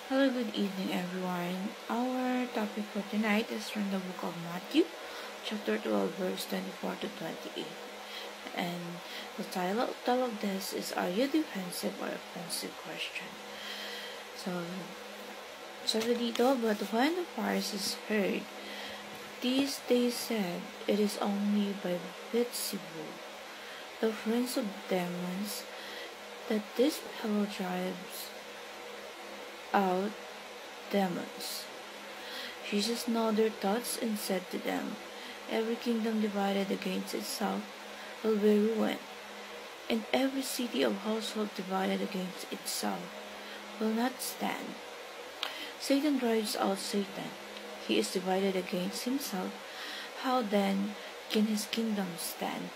Hello, good evening, everyone. Our topic for tonight is from the book of Matthew, chapter 12, verse 24 to 28. And the title of this is Are You Defensive or Offensive question? So, sabi dito, but when the Pharisees heard this, they said, It is only by Beelzebul, the prince of demons, that this fellow drives out demons. Jesus knew their thoughts and said to them, Every kingdom divided against itself will be ruined, and every city or household divided against itself will not stand. Satan drives out Satan. He is divided against himself. How then can his kingdom stand?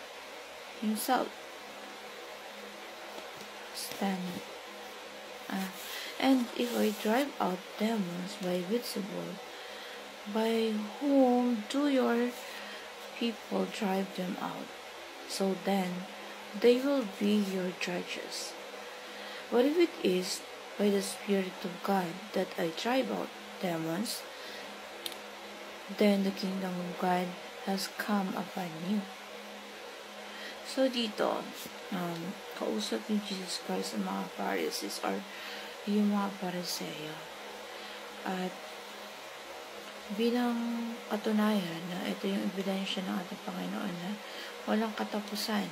And if I drive out demons by Beelzebul, by whom do your people drive them out? So then they will be your judges. But if it is by the Spirit of God that I drive out demons, then the kingdom of God has come upon you. So dito, kausap ni Jesus Christ ang mga Pharisees or yung mga Pariseyo. At bilang katunayan na ito yung ebidensya ng ating Panginoon na walang katapusan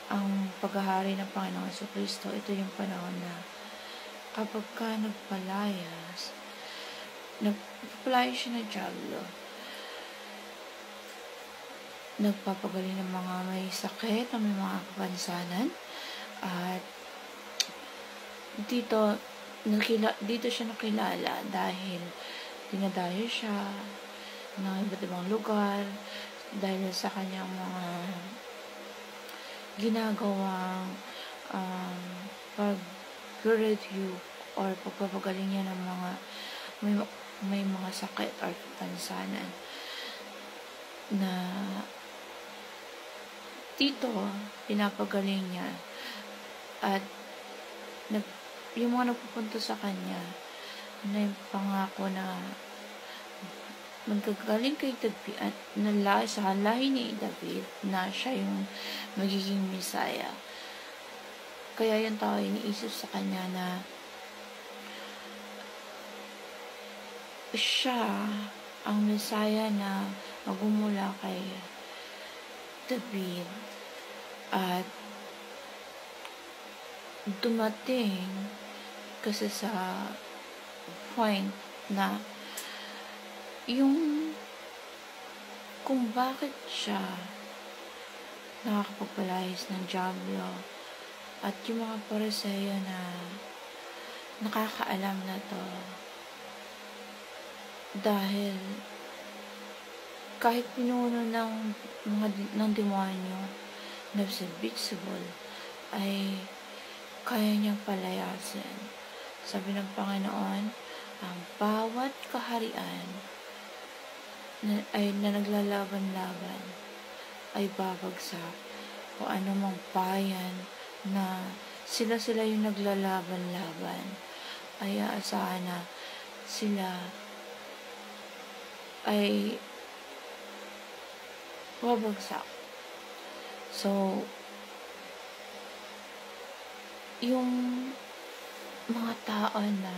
ang paghahari ng Panginoon Jesucristo. Ito yung panahon na kapag ka nagpalaya siya ng Diablo, nagpapagaling ng mga may sakit, ng may mga kapansanan, at dito siya nakilala dahil dinadayo siya ng iba't ibang lugar dahil sa kanyang mga ginagawang pag-review or pagpapagaling niya ng mga may mga sakit or kapansanan na dito pinapagaling niya. At yung mga nagpupunta sa kanya na yung pangako na magkagaling kay David at sa lahi ni David na siya yung magiging Messiah. Kaya yung tao iniisip sa kanya na siya ang Messiah na magmumula kay David. At dumating kasi sa point na yung kung bakit siya nakakapagpalayas ng Diablo at yung mga Pariseyo na nakakaalam na to dahil kahit pinuno ng demonyo na si Beelzebul ay kaya niyang palayasin. Sabi ng Panginoon, ang bawat kaharian na naglalaban-laban ay babagsak. O anumang bayan na sila yung naglalaban-laban ay aasahan na sila ay babagsak. So, yung mga tao na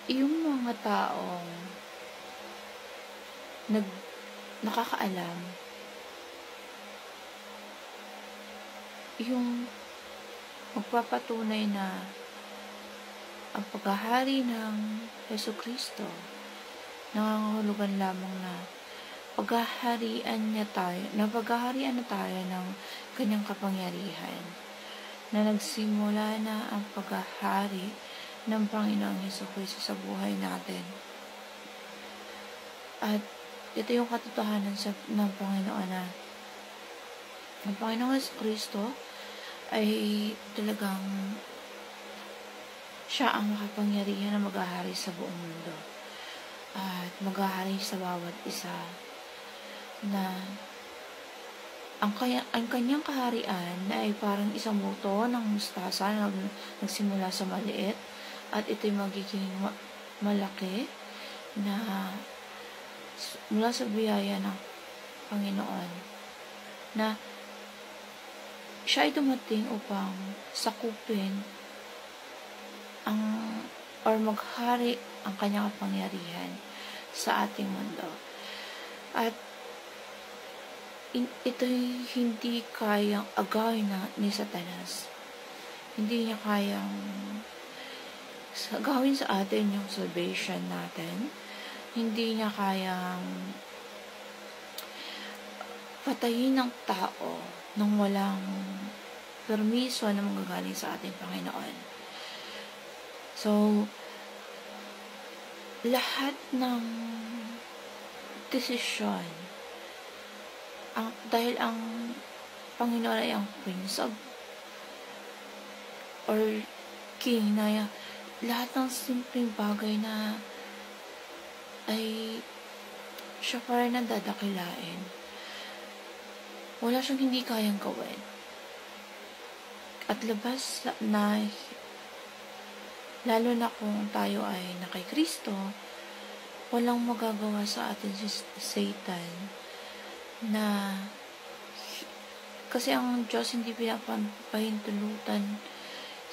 yung mga taong nakakaalam yung magpapatunay na ang paghahari ng Jesucristo nangangahulugan lamang na paghaharian na tayo ng kanyang kapangyarihan, na nagsimula na ang paghahari ng Panginoong Jesucristo sa buhay natin. At ito yung katotohanan ng Panginoon na ang Panginoong Jesucristo ay talagang siya ang makapangyarihan na maghahari sa buong mundo at maghahari sa bawat isa na ang kanyang kaharian na ay parang isang buto ng mustasa na nagsimula sa maliit at ito'y magiging malaki na mula sa biyaya ng Panginoon, na siya ay dumating upang sakupin maghari ang kanyang kapangyarihan sa ating mundo. At ito'y hindi kayang agawin ni Satanas. Hindi niya kayang gawin sa atin yung salvation natin. Hindi niya kayang patayin ng tao nang walang permiso na manggagaling sa ating Panginoon. So, lahat ng desisyon, dahil ang Panginoon ay ang Prince of or King, na lahat ng simpleng bagay na ay siya pa rin ang dadakilain. Wala siyang hindi kayang gawin. At labas na, lalo na kung tayo ay na kay Kristo, walang magagawa sa atin si Satan, na kasi ang Diyos hindi pinapahintulutan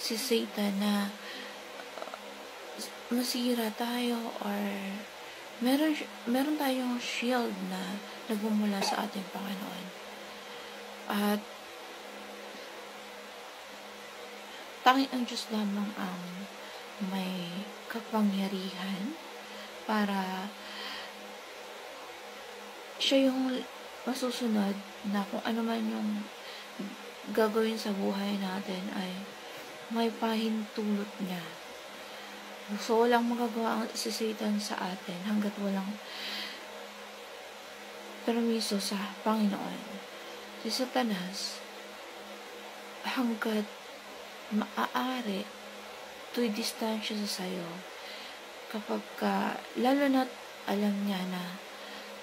si Satan na masira tayo or meron tayong shield na nagmumula sa ating Panginoon. At tanging ang Diyos lamang ang may kapangyarihan para siya yung masusunod na kung ano man yung gagawin sa buhay natin ay may pahintulot niya. So, walang magagawa ang si Satan sa atin hanggat walang permiso sa Panginoon. Si Satanas, hanggat maaari, to'y distansya sa sayo kapag lalo na't alam niya na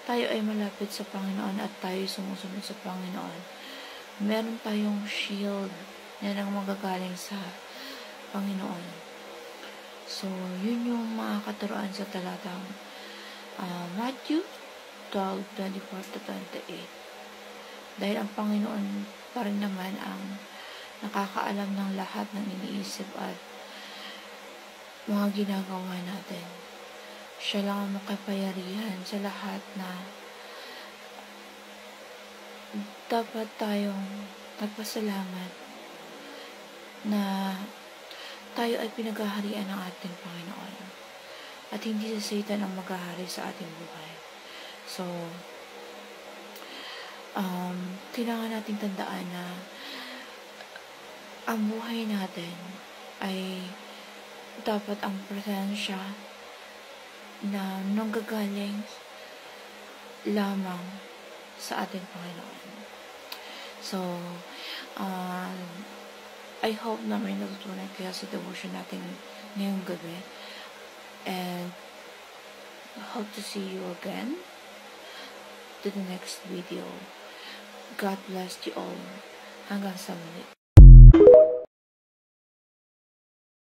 tayo ay malapit sa Panginoon at tayo sumusunod sa Panginoon. Meron tayong shield na nang magagaling sa Panginoon. So, yun yung mga katuruan sa talatang Matthew 12:24-28. Dahil ang Panginoon pa rin naman ang nakakaalam ng lahat ng iniisip at mga ginagawa natin. Siya lang ang makapangyarihan sa lahat, na dapat tayong nagpasalamat na tayo ay pinaghaharian ng ating Panginoon at hindi si Satan ang maghahari sa ating buhay. So, kailangan nating tandaan na ang buhay natin ay dapat ang presensya na nanggagaling lamang sa ating Panginoon. So, I hope na may natutunan kaya sa devotion natin ngayong gabi. And hope to see you again to the next video. God bless you all. Hanggang sa muli.